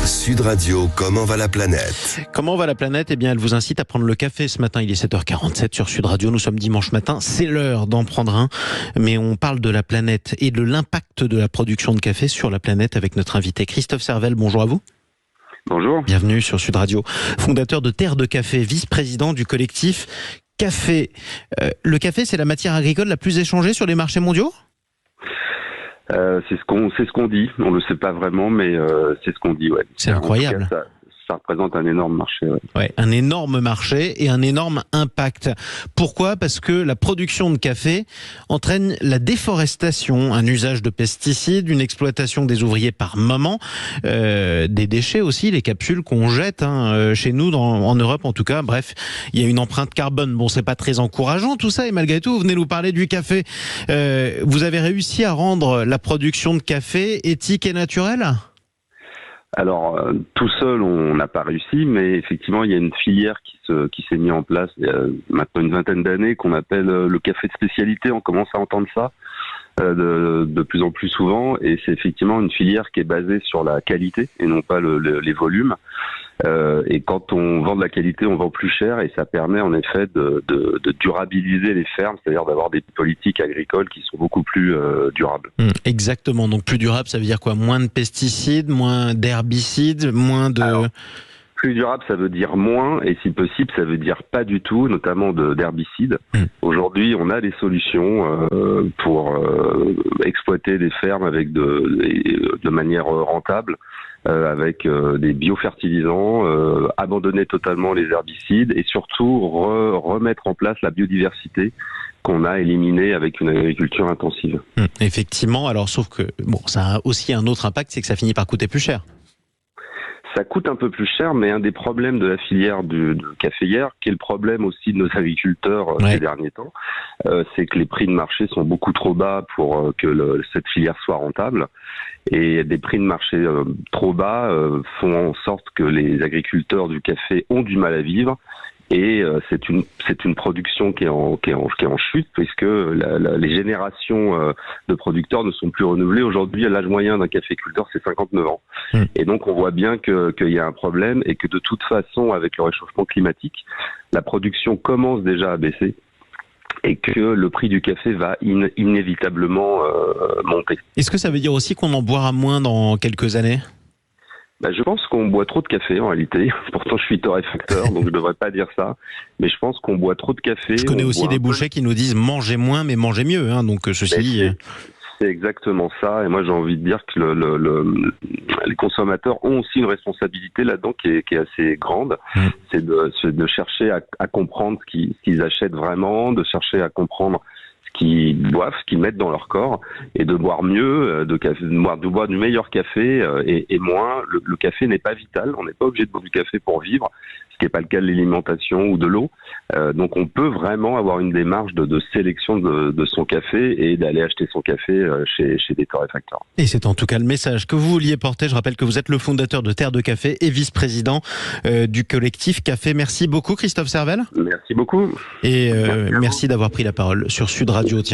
Sud Radio, comment va la planète? Comment va la planète? Eh bien, elle vous incite à prendre le café ce matin. Il est 7h47 sur Sud Radio. Nous sommes dimanche matin. C'est l'heure d'en prendre un. Mais on parle de la planète et de l'impact de la production de café sur la planète avec notre invité Christophe Servel. Bonjour à vous. Bonjour. Bienvenue sur Sud Radio. Fondateur de Terre de Café, vice-président du collectif Café. Le café, c'est la matière agricole la plus échangée sur les marchés mondiaux? C'est ce qu'on dit. On le sait pas vraiment, mais c'est ce qu'on dit. Ouais. C'est incroyable. En tout cas, ça représente un énorme marché. Ouais. Ouais, un énorme marché et un énorme impact. Pourquoi? Parce que la production de café entraîne la déforestation, un usage de pesticides, une exploitation des ouvriers par moment, des déchets aussi, les capsules qu'on jette chez nous, en Europe en tout cas. Bref, il y a une empreinte carbone. Bon, c'est pas très encourageant tout ça, et malgré tout, vous venez nous parler du café. Vous avez réussi à rendre la production de café éthique et naturelle? Alors, tout seul, on n'a pas réussi, mais effectivement, il y a une filière qui s'est mise en place il y a maintenant une vingtaine d'années qu'on appelle le café de spécialité. On commence à entendre ça de plus en plus souvent, et c'est effectivement une filière qui est basée sur la qualité et non pas les volumes. Et quand on vend de la qualité, on vend plus cher, et ça permet en effet de durabiliser les fermes, c'est-à-dire d'avoir des politiques agricoles qui sont beaucoup plus durables. Exactement. Donc plus durable, ça veut dire quoi? Moins de pesticides, moins d'herbicides, moins de... Alors, plus durable, ça veut dire moins, et si possible, ça veut dire pas du tout, notamment d'herbicides. Aujourd'hui, on a des solutions pour exploiter des fermes avec de manière rentable, avec des biofertilisants, abandonner totalement les herbicides et surtout remettre en place la biodiversité qu'on a éliminée avec une agriculture intensive. Effectivement, alors sauf que bon, ça a aussi un autre impact, c'est que ça finit par coûter plus cher. Ça coûte un peu plus cher, mais un des problèmes de la filière de caféière, qui est le problème aussi de nos agriculteurs ces derniers temps, c'est que les prix de marché sont beaucoup trop bas pour que cette filière soit rentable. Et des prix de marché trop bas font en sorte que les agriculteurs du café ont du mal à vivre. Et c'est une production qui est en chute, puisque les générations de producteurs ne sont plus renouvelées. Aujourd'hui, l'âge moyen d'un caféiculteur, c'est 59 ans. Et donc, on voit bien qu'il y a un problème, et que de toute façon, avec le réchauffement climatique, la production commence déjà à baisser, et que le prix du café va inévitablement monter. Est-ce que ça veut dire aussi qu'on en boira moins dans quelques années ? Je pense qu'on boit trop de café en réalité. Pourtant, je suis torréfacteur, donc je devrais pas dire ça. Mais je pense qu'on boit trop de café. Je connais aussi des bouchers qui nous disent mangez moins, mais mangez mieux. Donc ceci dit. C'est exactement ça. Et moi, j'ai envie de dire que les consommateurs ont aussi une responsabilité là-dedans qui est assez grande. C'est de chercher à comprendre ce qu'ils achètent vraiment, de chercher à comprendre ce qu'ils boivent, ce qu'ils mettent dans leur corps, et de boire mieux, de boire du meilleur café et moins. Le café n'est pas vital, on n'est pas obligé de boire du café pour vivre, ce qui n'est pas le cas de l'alimentation ou de l'eau. Donc on peut vraiment avoir une démarche de sélection de son café et d'aller acheter son café chez des torréfacteurs. Et c'est en tout cas le message que vous vouliez porter. Je rappelle que vous êtes le fondateur de Terre de Café et vice-président du collectif Café. Merci beaucoup Christophe Servel. Merci beaucoup. Et merci d'avoir pris la parole sur Sud Radio.